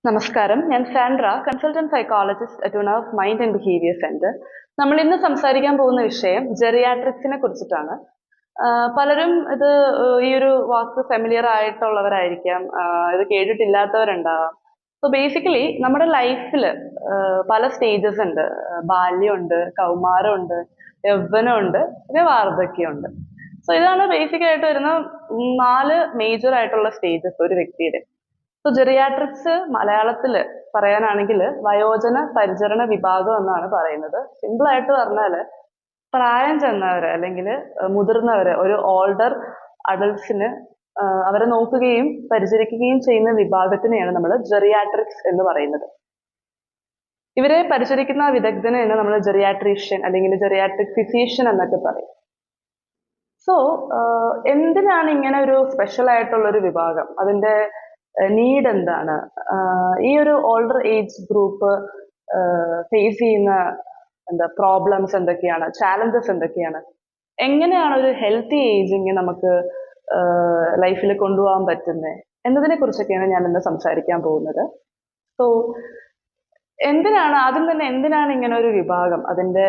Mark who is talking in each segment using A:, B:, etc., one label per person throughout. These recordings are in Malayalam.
A: നമസ്കാരം, ഞാൻ Sandra, consultant psychologist at one of mind and behaviour centre. നമ്മൾ ഇന്ന് സംസാരിക്കാൻ പോകുന്ന വിഷയം ജെറിയാട്രിക്സിനെ കുറിച്ചിട്ടാണ്. പലരും ഇത് ഈ ഒരു വാക്ക് ഫെമിലിയർ ആയിട്ടുള്ളവരായിരിക്കാം, ഇത് കേട്ടിട്ടില്ലാത്തവരുണ്ടാവാം. സോ ബേസിക്കലി നമ്മുടെ ലൈഫിൽ പല സ്റ്റേജസ് ഉണ്ട്. ബാല്യമുണ്ട്, കൗമാരമുണ്ട്, യൗവനമുണ്ട്, പിന്നെ വാർദ്ധക്യമുണ്ട്. സോ ഇതാണ് ബേസിക് ആയിട്ട് വരുന്ന 4 മേജർ ആയിട്ടുള്ള സ്റ്റേജസ് ഒരു വ്യക്തിയുടെ. സോ ജെറിയാട്രിക്സ് മലയാളത്തില് പറയാനാണെങ്കിൽ വയോജന പരിചരണ വിഭാഗം എന്നാണ് പറയുന്നത്. സിമ്പിൾ ആയിട്ട് പറഞ്ഞാല് പ്രായം ചെന്നവര് അല്ലെങ്കിൽ മുതിർന്നവര്, ഒരു ഓൾഡർ അഡൾട്ട്സിന് അവരെ നോക്കുകയും പരിചരിക്കുകയും ചെയ്യുന്ന വിഭാഗത്തിനെയാണ് നമ്മൾ ജെറിയാട്രിക്സ് എന്ന് പറയുന്നത്. ഇവരെ പരിചരിക്കുന്ന വിദഗ്ധനെയാണ് നമ്മൾ ജെറിയാട്രീഷ്യൻ അല്ലെങ്കിൽ ജെറിയാട്രിക് ഫിസീഷ്യൻ എന്നൊക്കെ പറയും. സോ എന്തിനാണ് ഇങ്ങനെ ഒരു സ്പെഷ്യൽ ആയിട്ടുള്ള ഒരു വിഭാഗം, അതിന്റെ നീഡ് എന്താണ്, ഈ ഒരു ഓൾഡർ ഏജ് ഗ്രൂപ്പ് ഫേസ് ചെയ്യുന്ന പ്രോബ്ലംസ് എന്തൊക്കെയാണ്, ചാലഞ്ചസ് എന്തൊക്കെയാണ്, എങ്ങനെയാണ് ഒരു ഹെൽത്തി ഏജിങ് നമുക്ക് ലൈഫിൽ കൊണ്ടുപോകാൻ പറ്റുന്നത് എന്നതിനെ കുറിച്ചൊക്കെയാണ് ഞാൻ ഇന്ന് സംസാരിക്കാൻ പോകുന്നത്. സോ ആദ്യം തന്നെ എന്തിനാണ് ഇങ്ങനെ ഒരു വിഭാഗം, അതിന്റെ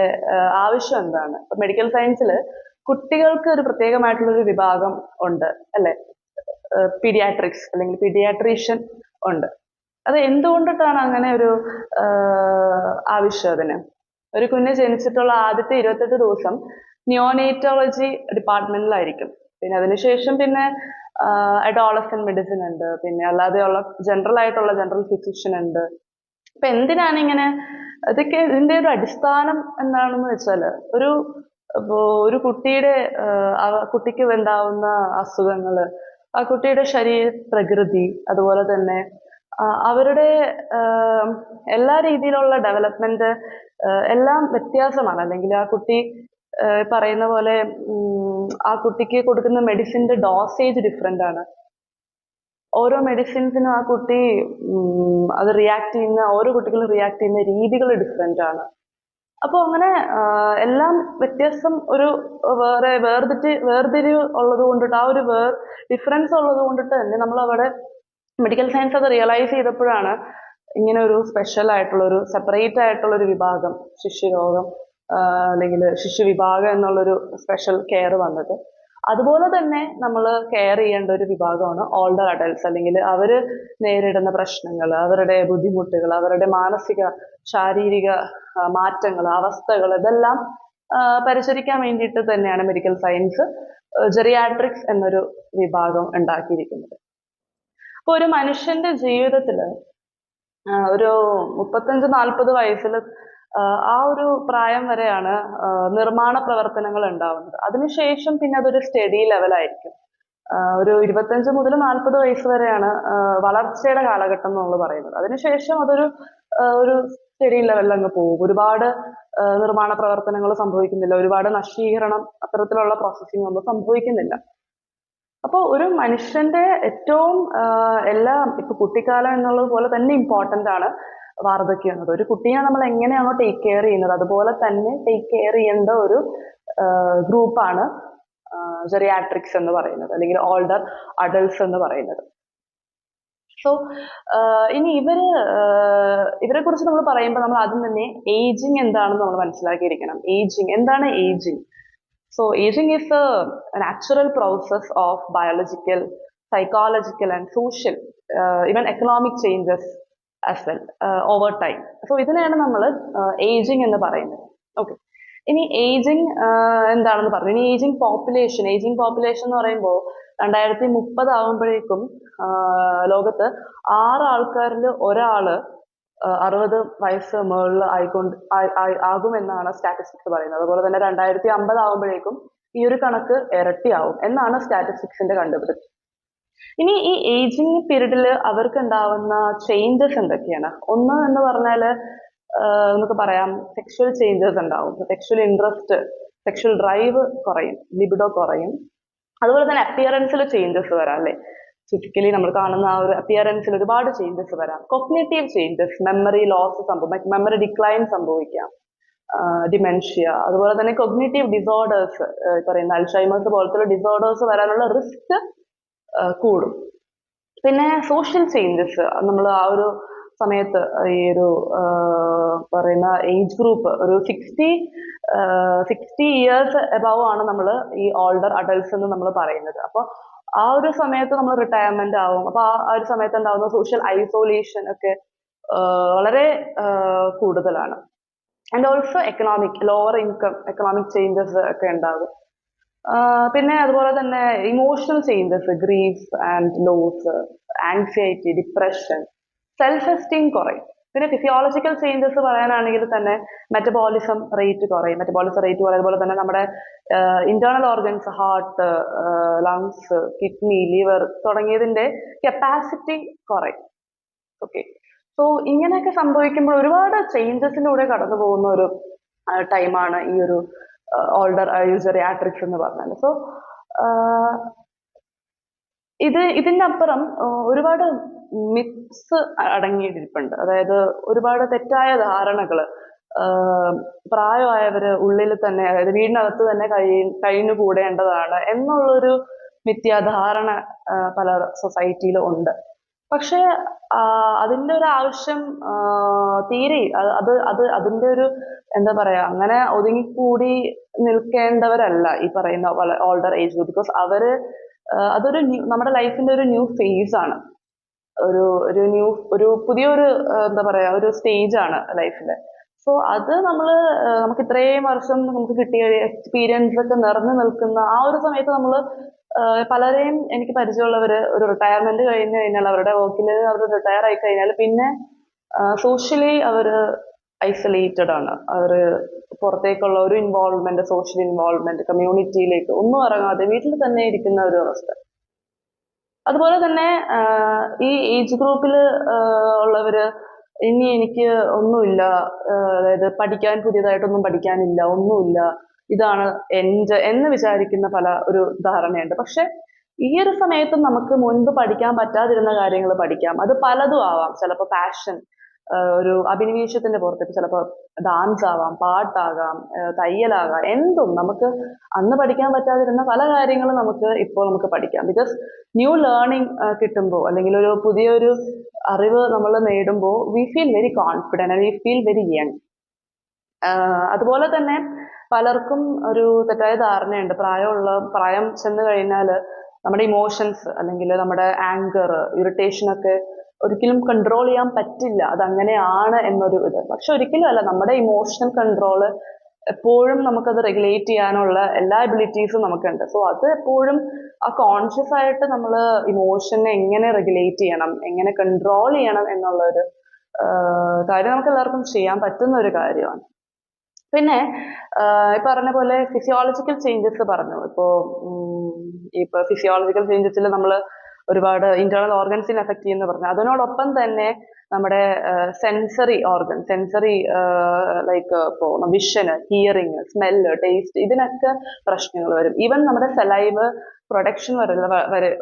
A: ആവശ്യം എന്താണ്? മെഡിക്കൽ സയൻസിൽ കുട്ടികൾക്ക് ഒരു പ്രത്യേകമായിട്ടുള്ള ഒരു വിഭാഗം ഉണ്ട് അല്ലെ, പീഡിയാട്രിക്സ് അല്ലെങ്കിൽ പീഡിയാട്രീഷ്യൻ ഉണ്ട്. അത് എന്തുകൊണ്ടിട്ടാണ് അങ്ങനെ ഒരു ആവശ്യം? അതിന് ഒരു കുഞ്ഞ് ജനിച്ചിട്ടുള്ള ആദ്യത്തെ 28 ദിവസം നിയോനേറ്റോളജി ഡിപ്പാർട്ട്മെന്റിലായിരിക്കും. പിന്നെ അതിനുശേഷം പിന്നെ അഡോളസെന്റ് മെഡിസിൻ ഉണ്ട്, പിന്നെ അല്ലാതെയുള്ള ജനറൽ ഫിസിഷ്യൻ ഉണ്ട്. അപ്പൊ എന്തിനാണ് ഇങ്ങനെ? ഇതൊക്കെ ഇതിന്റെ ഒരു അടിസ്ഥാനം എന്താണെന്ന് വെച്ചാൽ ഒരു കുട്ടിയുടെ കുട്ടിക്ക് ഉണ്ടാവുന്ന അസുഖങ്ങള്, ആ കുട്ടിയുടെ ശരീര പ്രകൃതി, അതുപോലെ തന്നെ അവരുടെ എല്ലാ രീതിയിലുള്ള ഡെവലപ്മെന്റ് എല്ലാം വ്യത്യാസമാണ്. അല്ലെങ്കിൽ ആ കുട്ടി പറയുന്ന പോലെ ആ കുട്ടിക്ക് കൊടുക്കുന്ന മെഡിസിന്റെ ഡോസേജ് ഡിഫറെന്റ് ആണ്. ഓരോ മെഡിസിൻസിനും ആ കുട്ടി അത് ഓരോ കുട്ടികളും റിയാക്ട് ചെയ്യുന്ന രീതികൾ ഡിഫറെന്റ് ആണ്. അപ്പൊ അങ്ങനെ എല്ലാം വ്യത്യാസം, ഒരു വേർതിരിവ് ഉള്ളത് കൊണ്ടിട്ട്, ആ ഒരു ഡിഫറൻസ് ഉള്ളത് കൊണ്ടിട്ട് തന്നെ നമ്മൾ അവിടെ മെഡിക്കൽ സയൻസ് അത് റിയലൈസ് ചെയ്തപ്പോഴാണ് ഇങ്ങനെ ഒരു സ്പെഷ്യൽ ആയിട്ടുള്ള ഒരു സെപ്പറേറ്റ് ആയിട്ടുള്ള ഒരു വിഭാഗം, ശിശുരോഗം അല്ലെങ്കിൽ ശിശു വിഭാഗം എന്നുള്ളൊരു സ്പെഷ്യൽ കെയർ വന്നത്. അതുപോലെ തന്നെ നമ്മൾ കെയർ ചെയ്യേണ്ട ഒരു വിഭാഗമാണ് ഓൾഡർ അഡൽട്സ്, അല്ലെങ്കിൽ അവര് നേരിടുന്ന പ്രശ്നങ്ങൾ, അവരുടെ ബുദ്ധിമുട്ടുകൾ, അവരുടെ മാനസിക ശാരീരിക മാറ്റങ്ങൾ, അവസ്ഥകൾ, ഇതെല്ലാം പരിചരിക്കാൻ വേണ്ടിയിട്ട് തന്നെയാണ് മെഡിക്കൽ സയൻസ് ജെറിയാട്രിക്സ് എന്നൊരു വിഭാഗം ഉണ്ടാക്കിയിരിക്കുന്നത്. അപ്പൊ ഒരു മനുഷ്യന്റെ ജീവിതത്തില് ഒരു 35-40 വയസ്സിൽ ആ ഒരു പ്രായം വരെയാണ് നിർമ്മാണ പ്രവർത്തനങ്ങൾ ഉണ്ടാവുന്നത്. അതിനുശേഷം പിന്നെ അതൊരു സ്റ്റഡി ലെവലായിരിക്കും. ഒരു 25 മുതൽ 40 വയസ്സ് വരെയാണ് വളർച്ചയുടെ കാലഘട്ടം എന്നുള്ളത് പറയുന്നത്. അതിനുശേഷം ഒരു സ്റ്റഡി ലെവലിൽ അങ്ങ് പോകും. ഒരുപാട് നിർമ്മാണ പ്രവർത്തനങ്ങൾ സംഭവിക്കുന്നില്ല, ഒരുപാട് നശീകരണം, അത്തരത്തിലുള്ള പ്രോസസ്സിംഗ് ഒന്നും സംഭവിക്കുന്നില്ല. അപ്പോൾ ഒരു മനുഷ്യന്റെ ഏറ്റവും എല്ലാം, ഇപ്പൊ കുട്ടിക്കാലം എന്നുള്ളത് പോലെ തന്നെ ഇമ്പോർട്ടന്റ് ആണ് വാർദ്ധക്യം എന്നത്. ഒരു കുട്ടിയെ നമ്മൾ എങ്ങനെയാണോ ടേക്ക് കെയർ ചെയ്യുന്നത്, അതുപോലെ തന്നെ ടേക്ക് കെയർ ചെയ്യേണ്ട ഒരു ഗ്രൂപ്പാണ് ജെറിയാട്രിക്സ് എന്ന് പറയുന്നത്, അല്ലെങ്കിൽ ഓൾഡർ അഡൽട്സ് എന്ന് പറയുന്നത്. സോ ഇനി ഇവരെ കുറിച്ച് നമ്മൾ പറയുമ്പോൾ നമ്മൾ ആദ്യം തന്നെ ഏജിങ് എന്താണെന്ന് നമ്മൾ മനസ്സിലാക്കിയിരിക്കണം. എന്താണ് ageing? So aging is a natural process of biological, psychological and social, even economic changes as well over time. So ഇതിനെയാണ് നമ്മൾ ഏജിങ് എന്ന് പറയുന്നത്. ഓക്കെ, ഇനി ഏജിങ് എന്താണെന്ന് പറഞ്ഞു. ഇനി ഏജിങ് പോപ്പുലേഷൻ എന്ന് പറയുമ്പോൾ 2030 ആകുമ്പോഴേക്കും ലോകത്ത് 6 ആൾക്കാരിൽ ഒരാള് 60 വയസ്സ് മുകളിൽ ആകുമെന്നാണ് സ്റ്റാറ്റിസ്റ്റിക്സ് പറയുന്നത്. അതുപോലെ തന്നെ 2050 ആകുമ്പോഴേക്കും ഈ ഒരു കണക്ക് ഇരട്ടിയാവും എന്നാണ് സ്റ്റാറ്റിസ്റ്റിക്സിന്റെ കണ്ടുപിടുത്തം. ഇനി ഈ ഏജിങ് പീരീഡിൽ അവർക്ക് ഉണ്ടാവുന്ന ചേഞ്ചസ് എന്തൊക്കെയാണ്? ഒന്ന് എന്ന് പറഞ്ഞാൽ നമുക്ക് പറയാം, സെക്ഷൽ ചേഞ്ചസ് ഉണ്ടാവും. സെക്ഷൽ ഇൻട്രസ്റ്റ്, സെക്ഷൽ ഡ്രൈവ് കുറയും, ലിബിഡോ കുറയും. അതുപോലെ തന്നെ അപ്പിയറൻസിൽ ചേഞ്ചസ് വരാം അല്ലെ. ഫിസിക്കലി നമ്മൾ കാണുന്ന ആ ഒരു അപ്പിയറൻസിൽ ഒരുപാട് ചേഞ്ചസ് വരാം. Cognitive changes, memory loss memory decline സംഭവിക്കാം, ഡിമെൻഷ്യ, അതുപോലെ തന്നെ കൊഗ്നിറ്റീവ് ഡിസോർഡേഴ്സ്, പറയുന്ന അൽഷൈമേഴ്സ് പോലത്തെ ഡിസോർഡേഴ്സ് വരാനുള്ള റിസ്ക് കൂടും. പിന്നെ സോഷ്യൽ ചേഞ്ചസ്, നമ്മൾ ആ ഒരു സമയത്ത് ഈ ഒരു പറയുന്ന ഏജ് ഗ്രൂപ്പ് ഒരു 60 ഇയേഴ്സ് എബവ് ആണ് നമ്മൾ ഈ ഓൾഡർ അഡൾട്ട്സ് എന്ന് നമ്മൾ പറയുന്നത്. അപ്പോൾ ആ ഒരു സമയത്ത് നമ്മൾ റിട്ടയർമെന്റ് ആവും. അപ്പൊ ആ ഒരു സമയത്ത് ഉണ്ടാവുന്ന സോഷ്യൽ ഐസോലേഷൻ ഒക്കെ വളരെ കൂടുതലാണ്. And also lower income economic changes ഒക്കെ ഉണ്ടാകും. പിന്നെ അതുപോലെ തന്നെ emotional changes, grief and loss, anxiety, depression, self esteem കുറയും. പിന്നെ ഫിസിയോളജിക്കൽ ചേഞ്ചസ് പറയാനാണെങ്കിൽ തന്നെ മെറ്റബോളിസം റേറ്റ് കുറയും. മെറ്റബോളിസം റേറ്റ് കുറയുമ്പോൾ തന്നെ നമ്മുടെ internal organs, heart, lungs, kidney, liver തുടങ്ങിയതിന്റെ കപ്പാസിറ്റി കുറയും. ഓക്കെ, സോ ഇങ്ങനെയൊക്കെ സംഭവിക്കുമ്പോൾ ഒരുപാട് ചേഞ്ചസിലൂടെ കടന്നു പോകുന്ന ഒരു ടൈമാണ് ഈ ഒരു ഓൾഡർ യൂജറിയാട്രിക്സ് എന്ന് പറഞ്ഞാൽ. സോ ഇതിന്റെ അപ്പുറം ഒരുപാട് മിത്സ് അടങ്ങിയിരിപ്പുണ്ട്. അതായത് ഒരുപാട് തെറ്റായ ധാരണകള്, പ്രായമായവര് ഉള്ളിൽ തന്നെ, അതായത് വീടിനകത്ത് തന്നെ കഴിഞ്ഞുകൂടേണ്ടതാണ് എന്നുള്ളൊരു മിഥ്യാധാരണ പല സൊസൈറ്റിയിലും ഉണ്ട്. പക്ഷെ അതിന്റെ ഒരു ആവശ്യം തീരെ അതിന്റെ ഒരു എന്താ പറയാ, അങ്ങനെ ഒതുങ്ങിക്കൂടി നിൽക്കേണ്ടവരല്ല ഈ പറയുന്ന ഓൾഡർ ഏജ് ഗ്രൂപ്പ്. ബിക്കോസ് അവര് അതൊരു നമ്മുടെ ലൈഫിന്റെ ഒരു ന്യൂ ഫേസ് ആണ്, ഒരു പുതിയൊരു എന്താ പറയാ ഒരു സ്റ്റേജ് ആണ് ലൈഫില്. സോ അത് നമുക്ക് ഇത്രയും വർഷം നമുക്ക് കിട്ടിയ എക്സ്പീരിയൻസ് ഒക്കെ നിറഞ്ഞു നിൽക്കുന്ന ആ ഒരു സമയത്ത് നമ്മൾ പലരെയും എനിക്ക് പരിചയമുള്ളവര് ഒരു റിട്ടയർമെന്റ് കഴിഞ്ഞു കഴിഞ്ഞാൽ, അവരുടെ വർക്കിൽ അവർ റിട്ടയർ ആയി കഴിഞ്ഞാൽ പിന്നെ സോഷ്യലി അവര് ഐസൊലേറ്റഡ് ആണ്. അവര് പുറത്തേക്കുള്ള ഒരു ഇൻവോൾവ്മെന്റ്, സോഷ്യൽ ഇൻവോൾവ്മെന്റ്, കമ്മ്യൂണിറ്റിയിലേക്ക് ഒന്നും ഇറങ്ങാതെ വീട്ടിൽ തന്നെ ഇരിക്കുന്ന ഒരു അവസ്ഥ. അതുപോലെ തന്നെ ഈ ഏജ് ഗ്രൂപ്പിൽ ഉള്ളവര് ഇനി എനിക്ക് ഒന്നുമില്ല, അതായത് പുതിയതായിട്ടൊന്നും പഠിക്കാനില്ല, ഒന്നുമില്ല, ഇതാണ് എന്ന് വിചാരിക്കുന്ന ഒരു ധാരണയുണ്ട്. പക്ഷെ ഈ ഒരു സമയത്ത് നമുക്ക് മുൻപ് പഠിക്കാൻ പറ്റാതിരുന്ന കാര്യങ്ങൾ പഠിക്കാം. അത് പലതും ആവാം. ചിലപ്പോൾ പാഷൻ, ഒരു അഭിനിവേശത്തിന്റെ പുറത്തേക്ക്, ചിലപ്പോൾ ഡാൻസ് ആവാം, പാട്ടാകാം, തയ്യലാകാം, എന്തും നമുക്ക് അന്ന് പഠിക്കാൻ പറ്റാതിരുന്ന പല കാര്യങ്ങളും ഇപ്പോൾ നമുക്ക് പഠിക്കാം. ബിക്കോസ് ന്യൂ ലേണിംഗ് കിട്ടുമ്പോൾ, അല്ലെങ്കിൽ ഒരു പുതിയൊരു അറിവ് നമ്മൾ നേടുമ്പോൾ we feel very confident and we feel very young. അതുപോലെ തന്നെ പലർക്കും ഒരു തെറ്റായ ധാരണയുണ്ട്, പ്രായം ചെന്ന് കഴിഞ്ഞാൽ നമ്മുടെ ഇമോഷൻസ് അല്ലെങ്കിൽ നമ്മുടെ ആങ്കർ, ഇറിറ്റേഷൻ ഒക്കെ ഒരിക്കലും കൺട്രോൾ ചെയ്യാൻ പറ്റില്ല, അതങ്ങനെയാണ് എന്നൊരു ഇത്. പക്ഷെ ഒരിക്കലും അല്ല. നമ്മുടെ ഇമോഷണൽ കൺട്രോള് എപ്പോഴും നമുക്കത് റെഗുലേറ്റ് ചെയ്യാനുള്ള എല്ലാ എബിലിറ്റീസും നമുക്കുണ്ട്. സോ അത് എപ്പോഴും ആ കോൺഷ്യസ് ആയിട്ട് നമ്മൾ ഇമോഷനെ എങ്ങനെ റെഗുലേറ്റ് ചെയ്യണം, എങ്ങനെ കൺട്രോൾ ചെയ്യണം എന്നുള്ള ഒരു കാര്യം നമുക്ക് എല്ലാവർക്കും ചെയ്യാൻ പറ്റുന്ന ഒരു കാര്യമാണ്. പിന്നെ ഈ പറഞ്ഞ പോലെ ഫിസിയോളജിക്കൽ ചേഞ്ചസ് പറഞ്ഞു. ഇപ്പൊ ഫിസിയോളജിക്കൽ ചേഞ്ചസിൽ നമ്മൾ ഒരുപാട് ഇന്റേണൽ ഓർഗൻസിനെ എഫക്ട് ചെയ്യുന്ന പറഞ്ഞു. അതിനോടൊപ്പം തന്നെ നമ്മുടെ സെൻസറി ലൈക്ക് ഇപ്പോൾ വിഷന്, ഹിയറിങ്, സ്മെല്ല്, ടേസ്റ്റ്, ഇതിനൊക്കെ പ്രശ്നങ്ങൾ വരും. ഈവൻ നമ്മുടെ സലൈവ് പ്രൊഡക്ഷൻ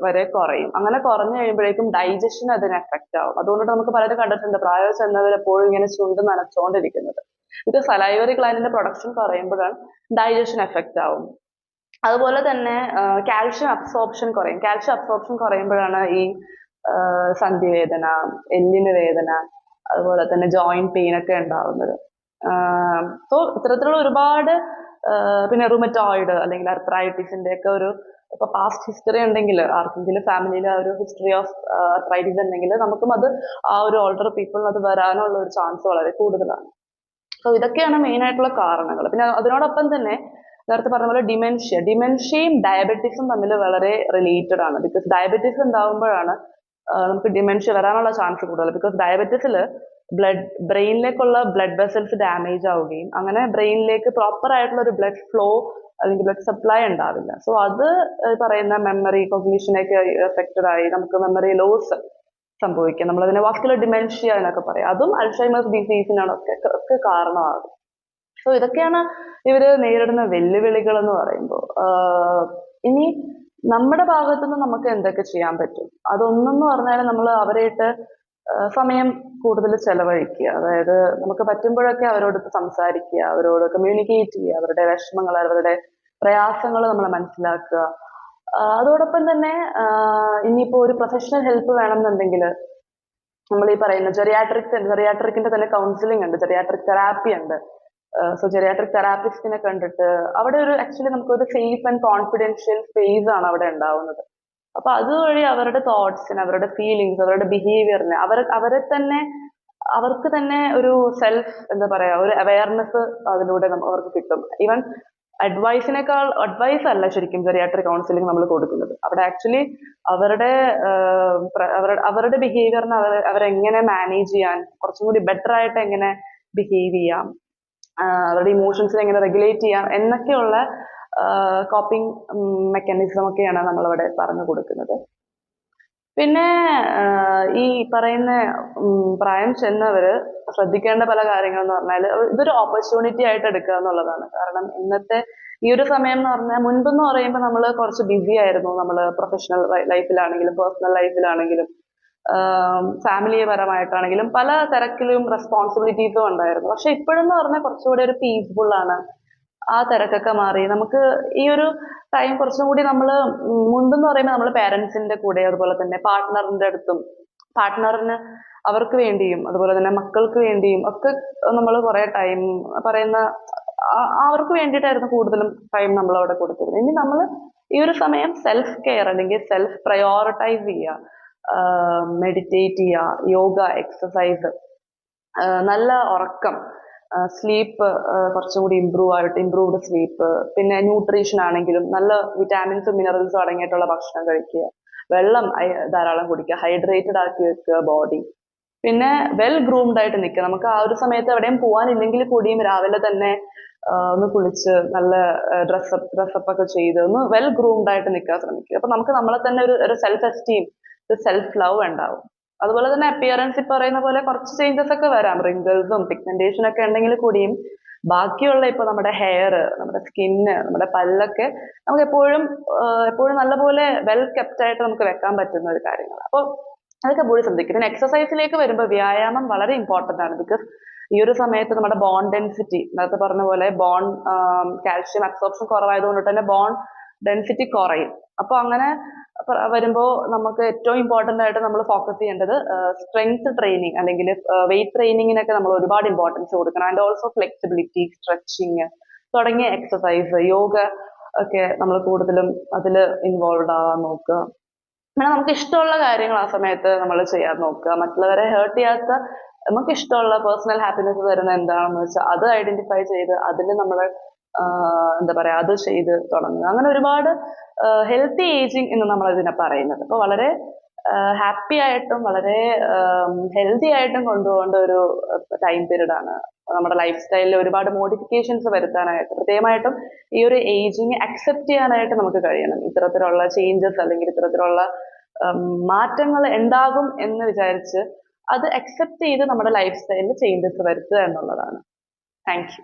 A: വരെ കുറയും. അങ്ങനെ കുറഞ്ഞു കഴിയുമ്പോഴേക്കും ഡൈജഷൻ അതിന് എഫക്റ്റ് ആവും. അതുകൊണ്ട് നമുക്ക് പലരും കണ്ടിട്ടുണ്ട് പ്രായം ചെന്നവർ എപ്പോഴും ഇങ്ങനെ ചുണ്ട് നനച്ചോണ്ടിരിക്കുന്നത്. ഇത് സലൈവറി ഗ്ലാൻഡിന്റെ പ്രൊഡക്ഷൻ കുറയുമ്പോഴാണ് ഡൈജഷൻ എഫക്റ്റ് ആവും. അതുപോലെ തന്നെ കാൽഷ്യം അബ്സോർപ്ഷൻ കുറയും. കാൽഷ്യം അബ്സോർപ്ഷൻ കുറയുമ്പോഴാണ് ഈ സന്ധിവേദന, എല്ലിന് വേദന, അതുപോലെ തന്നെ ജോയിന്റ് പെയിൻ ഒക്കെ ഉണ്ടാവുന്നത്. സോ ഇത്തരത്തിലുള്ള ഒരുപാട്, പിന്നെ റുമറ്റോയിഡ് അല്ലെങ്കിൽ അർത്രൈറ്റിസിന്റെ ഒക്കെ ഇപ്പൊ പാസ്റ്റ് ഹിസ്റ്ററി ഉണ്ടെങ്കിൽ, ആർക്കെങ്കിലും ഫാമിലിയിൽ ആ ഒരു ഹിസ്റ്ററി ഓഫ് അർത്രൈറ്റിസ് ഉണ്ടെങ്കിൽ നമുക്കും അത് ആ ഒരു ഓൾഡർ പീപ്പിളിന് അത് വരാനുള്ള ഒരു ചാൻസ് വളരെ കൂടുതലാണ്. സോ ഇതൊക്കെയാണ് മെയിൻ ആയിട്ടുള്ള കാരണങ്ങൾ. പിന്നെ അതിനോടൊപ്പം തന്നെ നേരത്തെ പറഞ്ഞ പോലെ ഡിമെൻഷ്യയും ഡയബറ്റിക്സും തമ്മിൽ വളരെ റിലേറ്റഡ് ആണ്. ബിക്കോസ് ഡയബറ്റിക്സ് ഉണ്ടാകുമ്പോഴാണ് നമുക്ക് ഡിമെൻഷ്യ വരാനുള്ള ചാൻസ് കൂടുതൽ. ബിക്കോസ് ഡയബറ്റിസിൽ ബ്രെയിനിലേക്കുള്ള ബ്ലഡ് വെസൽസ് ഡാമേജ് ആവുകയും അങ്ങനെ ബ്രെയിനിലേക്ക് പ്രോപ്പർ ആയിട്ടുള്ള ഒരു ബ്ലഡ് ഫ്ലോ അല്ലെങ്കിൽ ബ്ലഡ് സപ്ലൈ ഉണ്ടാവില്ല. സോ അത് പറയുന്ന മെമ്മറി, കോഗ്നിഷനൊക്കെ എഫക്റ്റഡ് ആയി നമുക്ക് മെമ്മറി ലോസ് സംഭവിക്കാം. നമ്മളതിനെ വാസ്കുലർ ഡിമെൻഷ്യ എന്നൊക്കെ പറയാം. അതും അൾഷൈമേഴ്സ് ഡിസീസിനൊക്കെ കാരണമാകും. സോ ഇതൊക്കെയാണ് ഇവര് നേരിടുന്ന വെല്ലുവിളികൾ എന്ന് പറയുമ്പോൾ. ഇനി നമ്മുടെ ഭാഗത്തുനിന്ന് നമുക്ക് എന്തൊക്കെ ചെയ്യാൻ പറ്റും? അതൊന്നെന്ന് പറഞ്ഞാൽ നമ്മൾ അവരായിട്ട് സമയം കൂടുതൽ ചെലവഴിക്കുക. അതായത് നമുക്ക് പറ്റുമ്പോഴൊക്കെ അവരോട് സംസാരിക്കുക, അവരോട് കമ്മ്യൂണിക്കേറ്റ് ചെയ്യുക, അവരുടെ വിഷമങ്ങൾ, അവരുടെ പ്രയാസങ്ങൾ നമ്മൾ മനസ്സിലാക്കുക. അതോടൊപ്പം തന്നെ ഇനിയിപ്പോ ഒരു പ്രൊഫഷണൽ ഹെൽപ്പ് വേണമെന്നുണ്ടെങ്കിൽ നമ്മൾ ഈ പറയുന്ന ജെറിയാട്രിക്കിന്റെ തന്നെ കൗൺസിലിംഗ് ഉണ്ട്, ജെറിയാട്രിക് തെറാപ്പി ഉണ്ട്. സോ ജെറിയാട്രിക് തെറാപ്പിസ്റ്റിനെ കണ്ടിട്ട് അവിടെ ഒരു ആക്ച്വലി നമുക്കൊരു സേഫ് ആൻഡ് കോൺഫിഡൻഷ്യൽ സ്പേസ് ആണ് അവിടെ ഉണ്ടാവുന്നത്. അപ്പൊ അതുവഴി അവരുടെ തോട്ട്സിന്, അവരുടെ ഫീലിങ്സ്, അവരുടെ ബിഹേവിയറിന് അവർക്ക് തന്നെ ഒരു സെൽഫ്, എന്താ പറയാ, ഒരു അവയർനെസ് അതിലൂടെ അവർക്ക് കിട്ടും. ഈവൻ അഡ്വൈസ് അല്ല ശരിക്കും ജെറിയാട്രിക് കൗൺസിലിംഗ് നമ്മൾ കൊടുക്കുന്നത്. അവിടെ ആക്ച്വലി അവരുടെ അവരുടെ ബിഹേവിയറിനെ അവരെങ്ങനെ മാനേജ് ചെയ്യാൻ, കുറച്ചും കൂടി ബെറ്റർ ആയിട്ട് എങ്ങനെ ബിഹേവ് ചെയ്യാം, അവരുടെ ഇമോഷൻസിനെ എങ്ങനെ റെഗുലേറ്റ് ചെയ്യാം എന്നൊക്കെയുള്ള കോപ്പിംഗ് മെക്കാനിസം ഒക്കെയാണ് നമ്മളവിടെ പറഞ്ഞു കൊടുക്കുന്നത്. പിന്നെ ഈ പറയുന്ന പ്രായം ചെന്നവര് ശ്രദ്ധിക്കേണ്ട പല കാര്യങ്ങൾ എന്ന് പറഞ്ഞാൽ ഇതൊരു ഓപ്പർച്യൂണിറ്റി ആയിട്ട് എടുക്കുക എന്നുള്ളതാണ്. കാരണം ഇന്നത്തെ ഈ ഒരു സമയം എന്ന് പറഞ്ഞാൽ, മുൻപെന്ന് പറയുമ്പോൾ നമ്മൾ കുറച്ച് ബിസി ആയിരുന്നു. നമ്മൾ പ്രൊഫഷണൽ ലൈഫിലാണെങ്കിലും പേഴ്സണൽ ലൈഫിലാണെങ്കിലും ഫാമിലി പരമായിട്ടാണെങ്കിലും പല തിരക്കിലും റെസ്പോൺസിബിലിറ്റീസും ഉണ്ടായിരുന്നു. പക്ഷെ ഇപ്പോഴെന്ന് പറഞ്ഞാൽ കുറച്ചുകൂടി ഒരു പീസ്ഫുൾ ആണ്. ആ തിരക്കൊക്കെ മാറി നമുക്ക് ഈ ഒരു ടൈം കുറച്ചും കൂടി നമ്മൾ, മുൻപെന്ന് പറയുമ്പോൾ നമ്മൾ പേരൻസിന്റെ കൂടെ, അതുപോലെ തന്നെ പാർട്ട്ണറിന്റെ അടുത്തും, പാർട്ട്ണറിന് അവർക്ക് വേണ്ടിയും അതുപോലെ തന്നെ മക്കൾക്ക് വേണ്ടിയും ഒക്കെ നമ്മൾ കുറെ ടൈം പറയുന്ന അവർക്ക് വേണ്ടിയിട്ടായിരുന്നു കൂടുതലും ടൈം നമ്മൾ അവിടെ കൊടുത്തിരുന്നത്. ഇനി നമ്മൾ ഈ ഒരു സമയം സെൽഫ് കെയർ അല്ലെങ്കിൽ സെൽഫ് പ്രയോറിറ്റൈസ് ചെയ്യുക, മെഡിറ്റേറ്റ് ചെയ്യുക, യോഗ, എക്സസൈസ്, നല്ല ഉറക്കം, സ്ലീപ്പ് കുറച്ചും കൂടി ഇംപ്രൂവ്ഡ് സ്ലീപ്പ്, പിന്നെ ന്യൂട്രീഷൻ ആണെങ്കിലും നല്ല വിറ്റാമിൻസും മിനറൽസും അടങ്ങിയിട്ടുള്ള ഭക്ഷണം കഴിക്കുക, വെള്ളം ധാരാളം കുടിക്കുക, ഹൈഡ്രേറ്റഡ് ആക്കി വെക്കുക ബോഡി, പിന്നെ വെൽ ഗ്രൂംഡ് ആയിട്ട് നിൽക്കുക. നമുക്ക് ആ ഒരു സമയത്ത് എവിടെയും പോകാനില്ലെങ്കിൽ കൂടിയും രാവിലെ തന്നെ ഒന്ന് കുളിച്ച് നല്ല ഡ്രസ്സപ്പ് ഒക്കെ ചെയ്ത് ഒന്ന് വെൽ ഗ്രൂംഡ് ആയിട്ട് നിൽക്കാൻ ശ്രമിക്കുക. അപ്പൊ നമുക്ക് നമ്മളെ തന്നെ ഒരു സെൽഫ് എസ്റ്റീം, ഒരു സെൽഫ് ലവ് ഉണ്ടാവും. അതുപോലെ തന്നെ അപ്പിയറൻസ് ഇപ്പൊ പറയുന്ന പോലെ കുറച്ച് ചേഞ്ചസ് ഒക്കെ വരാം, റിങ്കിൾസും പിഗ്മെന്റേഷൻ ഒക്കെ ഉണ്ടെങ്കിൽ കൂടിയും ബാക്കിയുള്ള ഇപ്പൊ നമ്മുടെ ഹെയർ, നമ്മുടെ സ്കിന്ന്, നമ്മുടെ പല്ലൊക്കെ നമുക്ക് എപ്പോഴും നല്ലപോലെ വെൽ കെപ്റ്റ് ആയിട്ട് നമുക്ക് വെക്കാൻ പറ്റുന്ന ഒരു കാര്യങ്ങൾ. അപ്പോൾ അതൊക്കെ കൂടി ശ്രദ്ധിക്കും. പിന്നെ എക്സസൈസിലേക്ക് വരുമ്പോൾ വ്യായാമം വളരെ ഇമ്പോർട്ടന്റ് ആണ്. ബിക്കോസ് ഈ ഒരു സമയത്ത് നമ്മുടെ ബോൺ ഡെൻസിറ്റി, നേരത്തെ പറഞ്ഞ പോലെ കാൽഷ്യം അബ്സോർപ്ഷൻ കുറവായതുകൊണ്ട് തന്നെ ബോൺ ഡെൻസിറ്റി കുറയും. അപ്പൊ അങ്ങനെ വരുമ്പോൾ നമുക്ക് ഏറ്റവും ഇമ്പോർട്ടന്റ് ആയിട്ട് നമ്മൾ ഫോക്കസ് ചെയ്യേണ്ടത് സ്ട്രെങ്ത് ട്രെയിനിങ് അല്ലെങ്കിൽ വെയിറ്റ് ട്രെയിനിങ്ങിനൊക്കെ നമ്മൾ ഒരുപാട് ഇമ്പോർട്ടൻസ് കൊടുക്കണം. ആൻഡ് ഓൾസോ ഫ്ലെക്സിബിലിറ്റി, സ്ട്രെച്ചിങ് തുടങ്ങിയ എക്സസൈസ്, യോഗ ഒക്കെ നമ്മൾ കൂടുതലും അതിൽ ഇൻവോൾവ് ആവാൻ നോക്കുക. പിന്നെ നമുക്ക് ഇഷ്ടമുള്ള കാര്യങ്ങൾ ആ സമയത്ത് നമ്മൾ ചെയ്യാൻ നോക്കുക. മറ്റുള്ളവരെ ഹേർട്ട് ചെയ്യാത്ത, നമുക്ക് ഇഷ്ടമുള്ള പേഴ്സണൽ ഹാപ്പിനെസ് തരുന്ന എന്താണെന്ന് വെച്ചാൽ അത് ഐഡന്റിഫൈ ചെയ്ത് അതിൽ നമ്മൾ എന്താ പറയാ, അത് ചെയ്ത് തുടങ്ങുക. അങ്ങനെ ഒരുപാട് ഹെൽത്തി ഏജിങ് എന്ന് നമ്മൾ ഇതിനെ പറയുന്നത്. അപ്പൊ വളരെ ഹാപ്പി ആയിട്ടും വളരെ ഹെൽത്തി ആയിട്ടും കൊണ്ടുപോകേണ്ട ഒരു ടൈം പീരീഡ് ആണ്. നമ്മുടെ ലൈഫ് സ്റ്റൈലിൽ ഒരുപാട് മോഡിഫിക്കേഷൻസ് വരുത്താനായിട്ട്, പ്രത്യേകമായിട്ടും ഈ ഒരു ഏജിങ് അക്സെപ്റ്റ് ചെയ്യാനായിട്ട് നമുക്ക് കഴിയണം. ഇത്തരത്തിലുള്ള ചേഞ്ചസ് അല്ലെങ്കിൽ ഇത്തരത്തിലുള്ള മാറ്റങ്ങൾ ഉണ്ടാകും എന്ന് വിചാരിച്ച് അത് അക്സെപ്റ്റ് ചെയ്ത് നമ്മുടെ ലൈഫ് സ്റ്റൈലിൽ ചേഞ്ചസ് വരുത്തുക എന്നുള്ളതാണ്. Thank you.